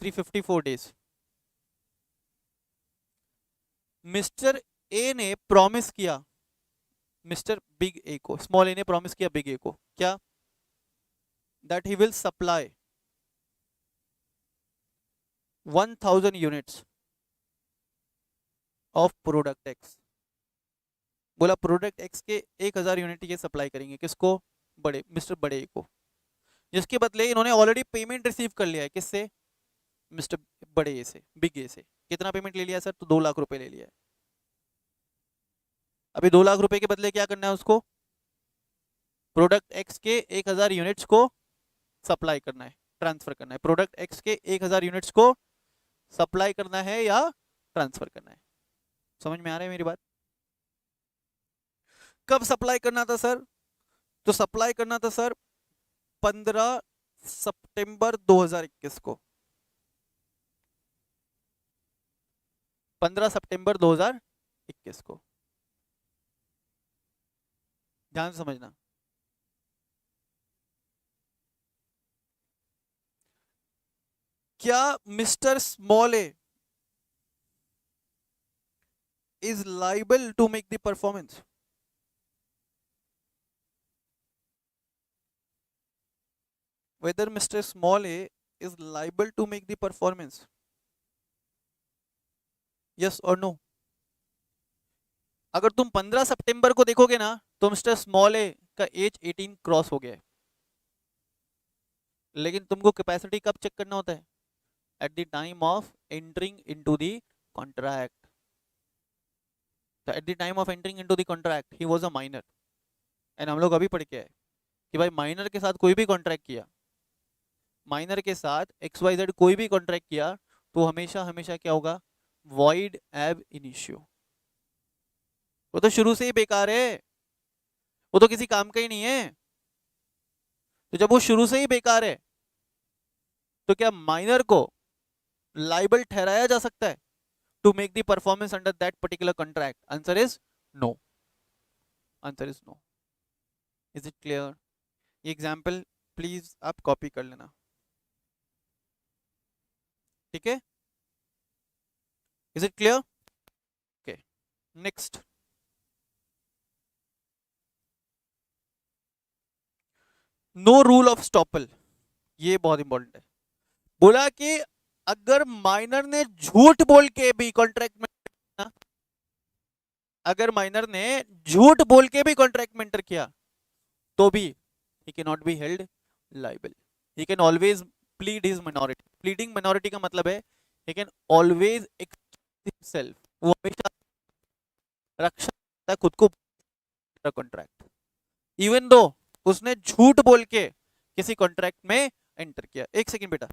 354 डेज। मिस्टर ए ने प्रॉमिस किया मिस्टर बिग ए को, स्मॉल ए ने प्रॉमिस किया बिग ए को, क्या? That he will supply 1000 units of product x. बोला प्रोडक्ट एक्स के 1000 यूनिट ये सप्लाई करेंगे किसको? बड़े मिस्टर बड़े ए को, जिसके बदले इन्होंने ऑलरेडी पेमेंट रिसीव कर लिया है। किससे? मिस्टर बड़े ए से, बिग ए से। कितना पेमेंट ले लिया सर? तो 2 लाख रुपए ले लिया है। अभी 2 लाख रुपए के बदले क्या करना है उसको? प्रोडक्ट एक्स के 1000 यूनिट्स को सप्लाई करना है, ट्रांसफर करना है। प्रोडक्ट एक्स के 1000 यूनिट्स को सप्लाई करना है या ट्रांसफर करना है। समझ में आ रहा है मेरी बात? कब सप्लाई करना था सर? तो सप्लाई करना था सर 15 सितंबर 2021 को, 15 सितंबर 2021 को। ध्यान से समझना। क्या mister small A is liable to make the performance? Whether Mr. Small A is liable to make the performance? Yes or no? अगर तुम 15 सितंबर को देखोगे ना तो मिस्टर स्मॉल ए का एज 18 क्रॉस हो गया है, लेकिन तुमको कैपेसिटी कब चेक करना होता है? At the time of entering into the contract. At the time of entering into the contract he was a minor. And हम लोग अभी पढ़ के आए कि भाई माइनर के साथ कोई भी कॉन्ट्रैक्ट किया, माइनर के साथ XYZ कोई भी कॉन्ट्रैक्ट किया तो हमेशा हमेशा क्या होगा? Void ab initio. वो तो शुरू से ही बेकार है, वो तो किसी काम का ही नहीं है. तो जब वो शुरू से ही बेकार है तो क्या माइनर को लाइबल ठहराया जा सकता है to make the performance under that particular contract? Answer is no. Answer is no. Is it clear? ये एग्जाम्पल प्लीज आप कॉपी कर लेना, ठीक है? Is it clear? Okay, next. No rule of estoppel. ये बहुत इंपॉर्टेंट है. बोला कि अगर माइनर ने झूठ बोल के भी कॉन्ट्रैक्ट में, अगर माइनर ने झूठ बोल के भी कॉन्ट्रैक्ट में एंटर किया तो भी he cannot be held liable. He can always plead his minority. Pleading minority का मतलब है he can always excuse himself. वो हमेशा रक्षा करता है खुद को कॉन्ट्रैक्ट, इवन दो उसने झूठ बोल के किसी कॉन्ट्रैक्ट में एंटर किया. एक सेकंड बेटा.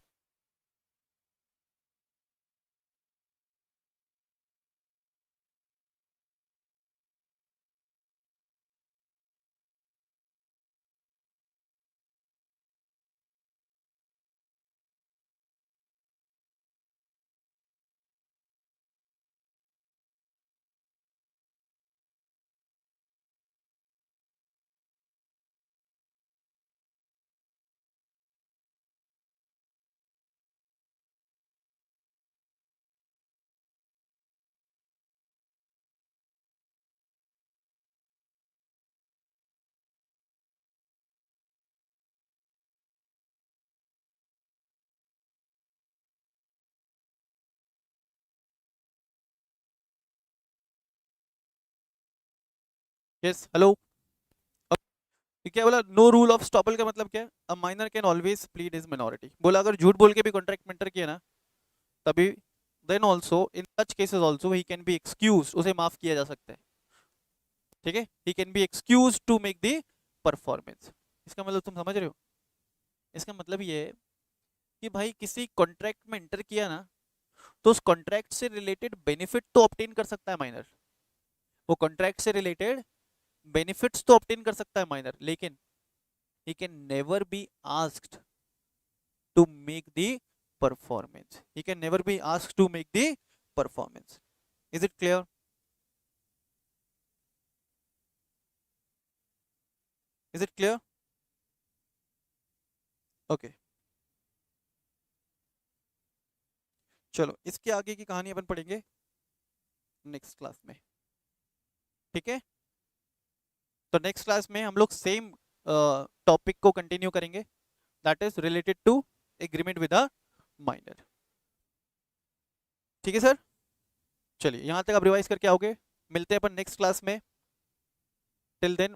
Yes, hello. क्या बोला? नो रूल ऑफ स्टॉपल का मतलब क्या है? A minor can always plead his minority. बोला अगर झूठ बोल के भी कॉन्ट्रैक्ट में एंटर किया ना तभी then also in such cases also he can be excuse. उसे माफ किया जा सकता है, ठीक है? He can be excuse to make the performance. इसका मतलब तुम समझ रहे हो? इसका मतलब ये है कि भाई किसी कॉन्ट्रैक्ट में एंटर किया ना तो उस कॉन्ट्रैक्ट से रिलेटेड बेनिफिट तो ऑब्टेन कर सकता है माइनर. वो कॉन्ट्रैक्ट से रिलेटेड बेनिफिट्स तो ऑब्टेन कर सकता है माइनर, लेकिन he can never be asked to make the performance. He can never be asked to make the performance. Is it clear? Is it clear? Okay. चलो इसके आगे की कहानी अपन पढ़ेंगे नेक्स्ट क्लास में, ठीक है? तो नेक्स्ट क्लास में हम लोग सेम टॉपिक को कंटिन्यू करेंगे, that is related to agreement with a minor. ठीक है सर? चलिए यहां तक आप रिवाइज करके आओगे. मिलते हैं अपन नेक्स्ट क्लास में. Till then